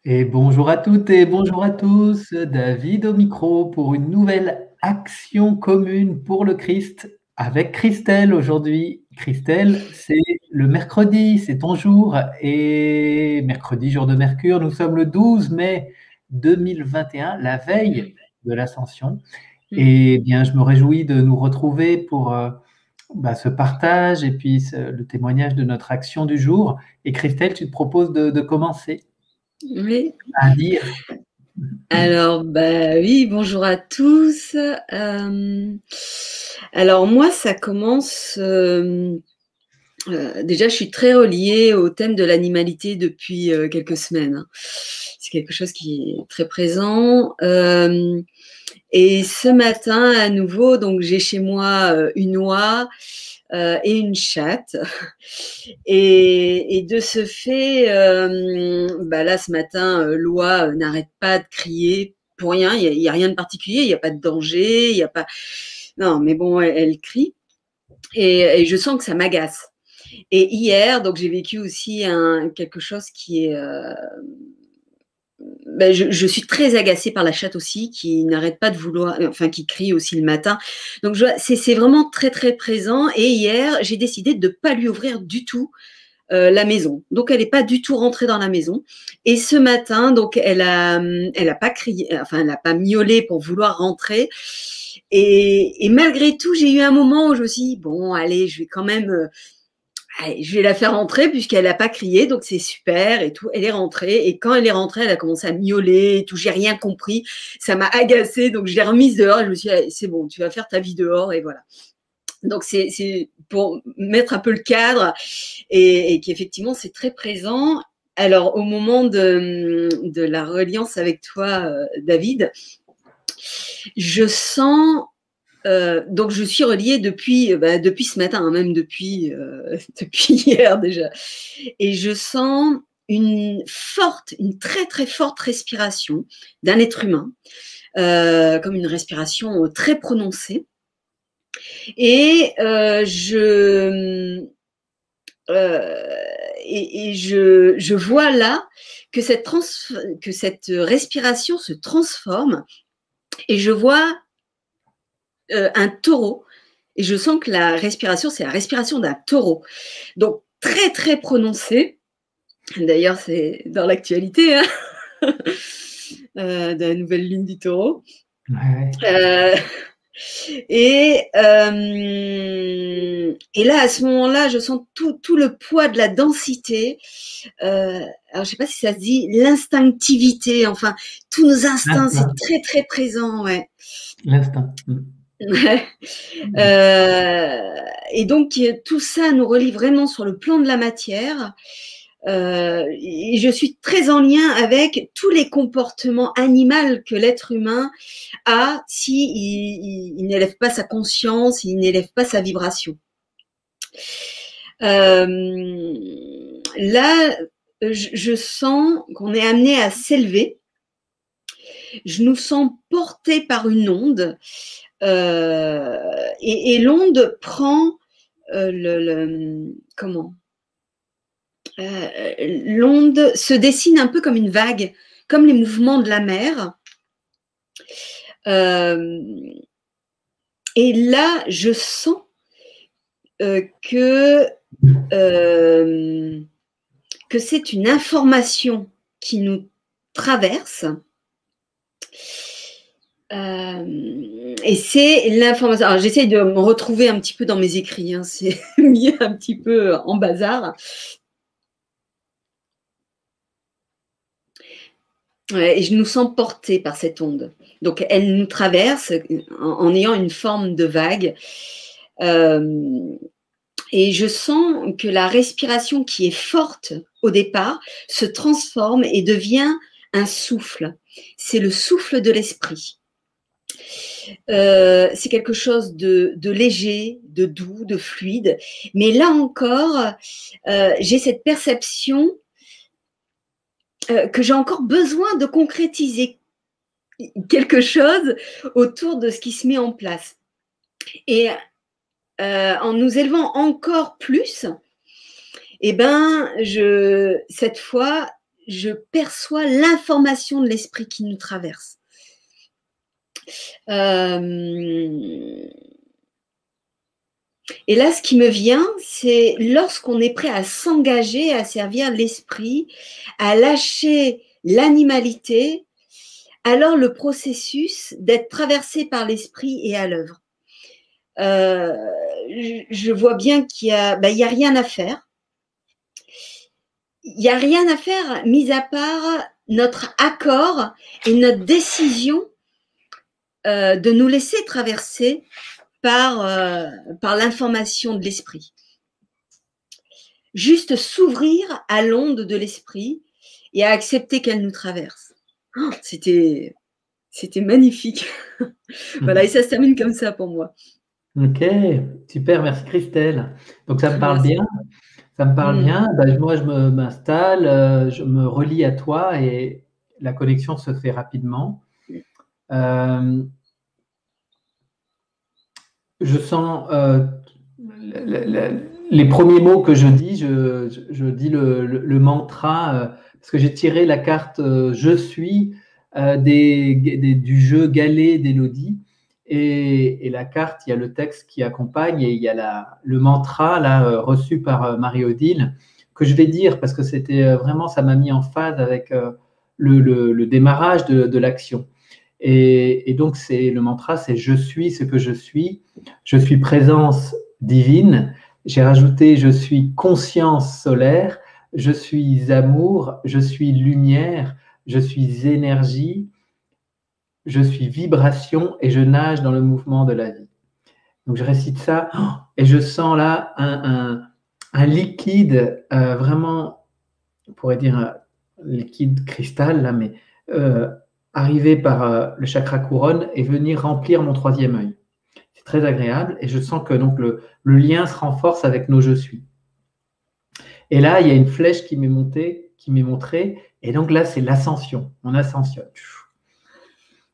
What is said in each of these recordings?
Et bonjour à toutes et bonjour à tous, David au micro pour une nouvelle action commune pour le Christ avec Christelle aujourd'hui. Christelle, c'est le mercredi, c'est ton jour et mercredi, jour de Mercure, nous sommes le 12 mai 2021, la veille de l'Ascension. Mm. Et bien, je me réjouis de nous retrouver pour ce partage et puis le témoignage de notre action du jour. Et Christelle, tu te proposes de commencer Oui. à dire. Alors, bah oui, bonjour à tous. Alors moi, ça commence. Déjà, je suis très reliée au thème de l'animalité depuis quelques semaines, hein. C'est quelque chose qui est très présent. Et ce matin, à nouveau, donc j'ai chez moi une oie et une chatte. Et de ce fait, bah là, ce matin, l'oie n'arrête pas de crier pour rien. Il y a rien de particulier, il n'y a pas de danger, il y a pas. Non, mais bon, elle crie et je sens que ça m'agace. Et hier, donc j'ai vécu aussi quelque chose qui est. Ben, je suis très agacée par la chatte aussi, qui n'arrête pas de vouloir, enfin qui crie aussi le matin. Donc c'est vraiment très très présent. Et hier, j'ai décidé de ne pas lui ouvrir du tout la maison. Donc elle n'est pas du tout rentrée dans la maison. Et ce matin, donc elle a pas crié, enfin elle n'a pas miaulé pour vouloir rentrer. Et malgré tout, j'ai eu un moment où je me suis dit bon, allez, je vais quand même, allez, je vais la faire rentrer puisqu'elle n'a pas crié, donc c'est super et tout. Elle est rentrée et quand elle est rentrée, elle a commencé à miauler et tout. J'ai rien compris, ça m'a agacée, donc je l'ai remise dehors. Et je me suis dit allez, c'est bon, tu vas faire ta vie dehors et voilà. Donc c'est pour mettre un peu le cadre et qu'effectivement c'est très présent. Alors au moment de la reliance avec toi, David, je sens donc je suis reliée depuis ce matin, hein, même depuis depuis hier déjà, et je sens une très très forte respiration d'un être humain, comme une respiration très prononcée. Et euh, je vois là que cette respiration se transforme et je vois un taureau et je sens que la respiration, c'est la respiration d'un taureau. Donc très très prononcée. D'ailleurs, c'est dans l'actualité, hein, de la nouvelle lune du taureau. Ouais. Euh, et là, à ce moment-là, je sens tout le poids de la densité. Alors, je sais pas si ça se dit, l'instinctivité. Enfin, tous nos instincts, c'est L'instinct. très, très présent, ouais. L'instinct. Ouais. Et donc, tout ça nous relie vraiment sur le plan de la matière. Et je suis très en lien avec tous les comportements animaux que l'être humain a si il n'élève pas sa conscience, il n'élève pas sa vibration. Là, je sens qu'on est amené à s'élever. Je nous sens portés par une onde et l'onde prend comment l'onde se dessine un peu comme une vague, comme les mouvements de la mer. Et là, je sens que c'est une information qui nous traverse. Et c'est l'information. Alors, j'essaye de me retrouver un petit peu dans mes écrits, hein, c'est mis un petit peu en bazar. Ouais, et je nous sens portés par cette onde. Donc, elle nous traverse en ayant une forme de vague. Et je sens que la respiration qui est forte au départ se transforme et devient un souffle. C'est le souffle de l'esprit. C'est quelque chose de léger, de doux, de fluide. Mais là encore, j'ai cette perception que j'ai encore besoin de concrétiser quelque chose autour de ce qui se met en place. Et en nous élevant encore plus, eh ben, cette fois, je perçois l'information de l'esprit qui nous traverse. Et là, ce qui me vient, c'est lorsqu'on est prêt à s'engager, à servir l'esprit, à lâcher l'animalité, alors le processus d'être traversé par l'esprit est à l'œuvre. Je vois bien qu'il y a rien à faire. Il n'y a rien à faire, mis à part notre accord et notre décision de nous laisser traverser par l'information de l'esprit. Juste s'ouvrir à l'onde de l'esprit et à accepter qu'elle nous traverse. Oh, c'était magnifique. Voilà, et ça se termine comme ça pour moi. Ok, super, merci Christelle. Donc ça me parle bien. Ça me parle bien. Moi, je m'installe, je me relie à toi et la connexion se fait rapidement. Je sens les premiers mots que je dis, je dis le mantra, parce que j'ai tiré la carte Je suis du jeu Galet d'Élodie. Et la carte, il y a le texte qui accompagne et il y a le mantra là, reçu par Marie-Odile que je vais dire parce que c'était vraiment, ça m'a mis en phase avec le démarrage de l'action. Et donc, le mantra, c'est je suis ce que je suis présence divine. J'ai rajouté je suis conscience solaire, je suis amour, je suis lumière, je suis énergie, je suis vibration et je nage dans le mouvement de la vie. Donc, je récite ça et je sens là un liquide vraiment, on pourrait dire un liquide cristal, là, mais arriver par le chakra couronne et venir remplir mon troisième œil. C'est très agréable et je sens que donc le lien se renforce avec nos je suis. Et là, il y a une flèche qui m'est montée, qui m'est montrée, et donc là, c'est l'ascension. On ascensionne.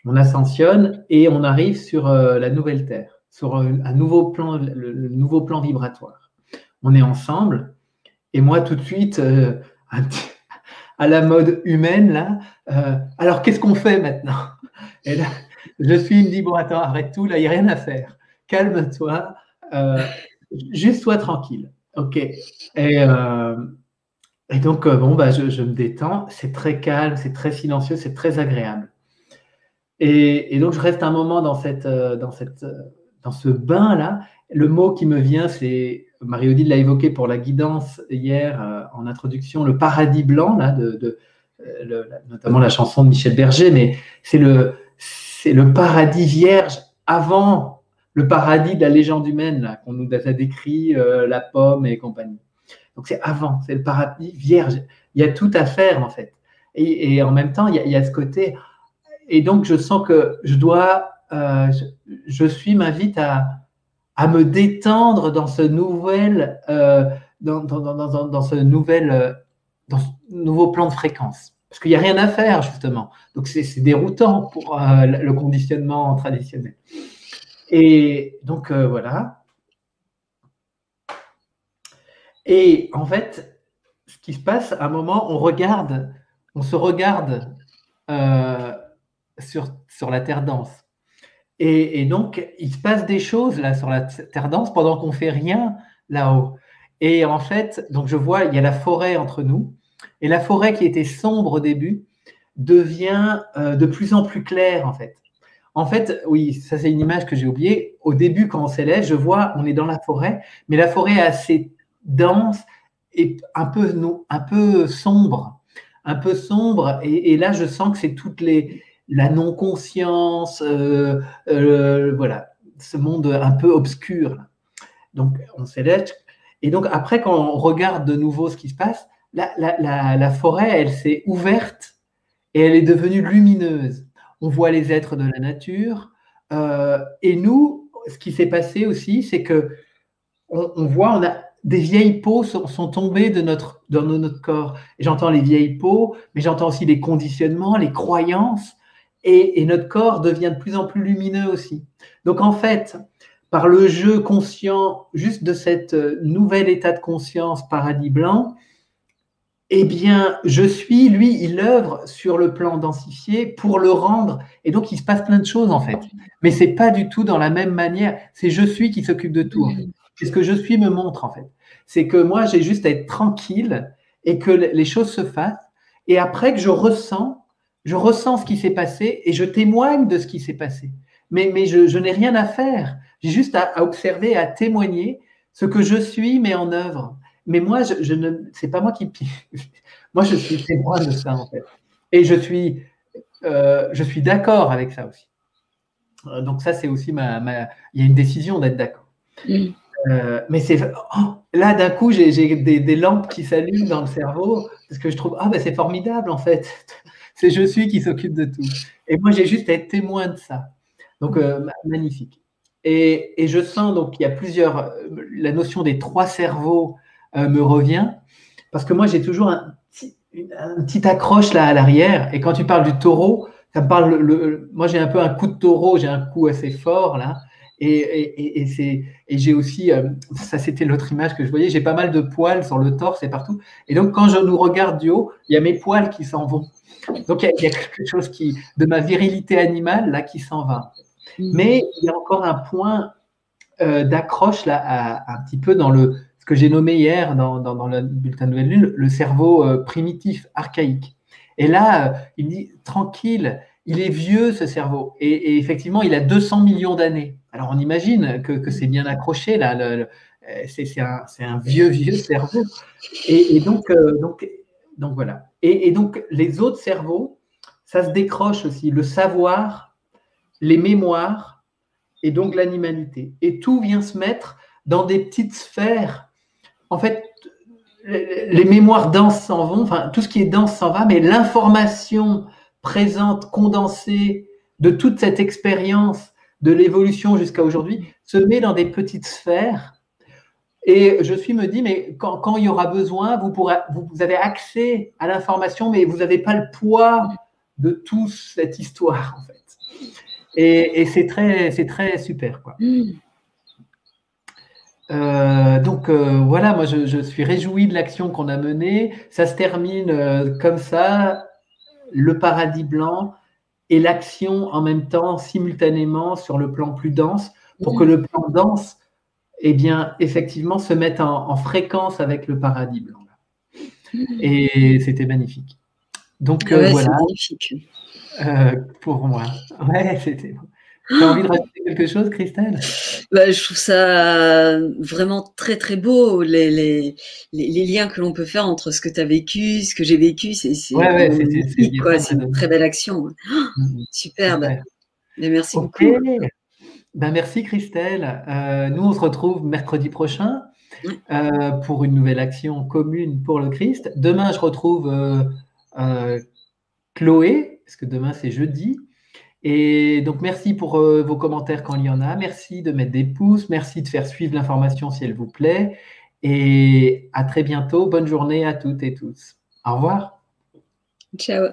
On ascensionne et on arrive sur la nouvelle Terre, sur un nouveau plan, le nouveau plan vibratoire. On est ensemble et moi, tout de suite, à la mode humaine, là, alors qu'est-ce qu'on fait maintenant? Et là, je suis, il me dit, bon, attends, arrête tout, là, il n'y a rien à faire. Calme-toi, juste sois tranquille. OK. Et donc, je me détends, c'est très calme, c'est très silencieux, c'est très agréable. Et donc, je reste un moment dans ce bain-là. Le mot qui me vient, c'est, Marie-Odile l'a évoqué pour la guidance hier en introduction, le paradis blanc, là, notamment la chanson de Michel Berger, mais c'est le paradis vierge avant le paradis de la légende humaine, là, qu'on nous a décrit, la pomme et compagnie. Donc c'est avant, c'est le paradis vierge. Il y a tout à faire, en fait. Et en même temps, il y a ce côté. Et donc, je sens que m'invite à me détendre dans ce nouvel, dans ce nouveau plan de fréquence. Parce qu'il n'y a rien à faire, justement. Donc, c'est déroutant pour le conditionnement traditionnel. Et donc, voilà. Et en fait, ce qui se passe, à un moment, on se regarde sur la terre dense. Et donc, il se passe des choses là sur la terre dense pendant qu'on fait rien là-haut. Et en fait, donc je vois, il y a la forêt entre nous. Et la forêt qui était sombre au début devient de plus en plus claire, en fait. En fait, oui, ça c'est une image que j'ai oubliée. Au début, quand on s'élève, je vois, on est dans la forêt, mais la forêt est assez dense et un peu sombre. Un peu sombre. Et là, je sens que c'est la non-conscience, voilà, ce monde un peu obscur. Là. Donc, on s'élève. Et donc, après, quand on regarde de nouveau ce qui se passe, la forêt, elle s'est ouverte et elle est devenue lumineuse. On voit les êtres de la nature. Et nous, ce qui s'est passé aussi, c'est que on voit, des vieilles peaux sont tombées dans notre corps. Et j'entends les vieilles peaux, mais j'entends aussi les conditionnements, les croyances. Et notre corps devient de plus en plus lumineux aussi. Donc en fait, par le jeu conscient juste de cet nouvel état de conscience paradis blanc, eh bien, je suis, lui, il œuvre sur le plan densifié pour le rendre. Et donc, il se passe plein de choses, en fait. Mais c'est pas du tout dans la même manière. C'est je suis qui s'occupe de tout, en fait. C'est ce que je suis me montre, en fait. C'est que moi, j'ai juste à être tranquille et que les choses se fassent. Et après que je ressens ce qui s'est passé et je témoigne de ce qui s'est passé. Mais je n'ai rien à faire. J'ai juste à observer, à témoigner ce que je suis, mais en œuvre. Mais moi, je ne, c'est pas moi qui moi, je suis témoin de ça, en fait. Et je suis d'accord avec ça aussi. Donc ça, c'est aussi il y a une décision d'être d'accord. Mais c'est là, d'un coup, j'ai des lampes qui s'allument dans le cerveau parce que je trouve, ben, c'est formidable, en fait. C'est je suis qui s'occupe de tout. Et moi, j'ai juste à être témoin de ça. Donc, magnifique. Et je sens donc qu'il y a plusieurs, la notion des 3 cerveaux me revient, parce que moi, j'ai toujours un petit accroche là à l'arrière. Et quand tu parles du taureau, ça me parle. Moi, j'ai un peu un coup de taureau, j'ai un coup assez fort là. Et j'ai aussi, ça c'était l'autre image que je voyais, j'ai pas mal de poils sur le torse et partout. Et donc, quand je nous regarde du haut, il y a mes poils qui s'en vont. Donc, il y a quelque chose de ma virilité animale là qui s'en va. Mais il y a encore un point d'accroche là, un petit peu dans ce que j'ai nommé hier dans le bulletin de Nouvelle Lune, le cerveau primitif, archaïque. Et là, il me dit, tranquille, il est vieux ce cerveau. Et effectivement, il a 200 millions d'années. Alors on imagine que c'est bien accroché là. C'est un vieux cerveau. Et donc voilà. Et donc les autres cerveaux, ça se décroche aussi. Le savoir, les mémoires, et donc l'animalité. Et tout vient se mettre dans des petites sphères. En fait, les mémoires denses s'en vont, enfin, tout ce qui est dense s'en va, mais l'information présente, condensée de toute cette expérience de l'évolution jusqu'à aujourd'hui se met dans des petites sphères. Et je suis me dit, mais quand il y aura besoin, vous avez accès à l'information, mais vous n'avez pas le poids de toute cette histoire, en fait. Et c'est très super, quoi. Donc voilà, moi je suis réjoui de l'action qu'on a menée. Ça se termine comme ça, le paradis blanc et l'action en même temps, simultanément, sur le plan plus dense, pour que le plan dense, eh bien, effectivement, se mette en fréquence avec le paradis blanc. Et c'était magnifique. Donc voilà, magnifique. pour moi. Ouais, c'était. Tu as envie de rajouter quelque chose, Christelle? Je trouve ça vraiment très très beau, les liens que l'on peut faire entre ce que tu as vécu, ce que j'ai vécu, c'est Ouais, magnifique, quoi. C'est une très belle action. Superbe. Mais merci beaucoup. Ben, merci Christelle. Nous, on se retrouve mercredi prochain pour une nouvelle action commune pour le Christ. Demain, je retrouve Chloé, parce que demain, c'est jeudi. Et donc, merci pour vos commentaires quand il y en a. Merci de mettre des pouces. Merci de faire suivre l'information si elle vous plaît. Et à très bientôt. Bonne journée à toutes et tous. Au revoir. Ciao.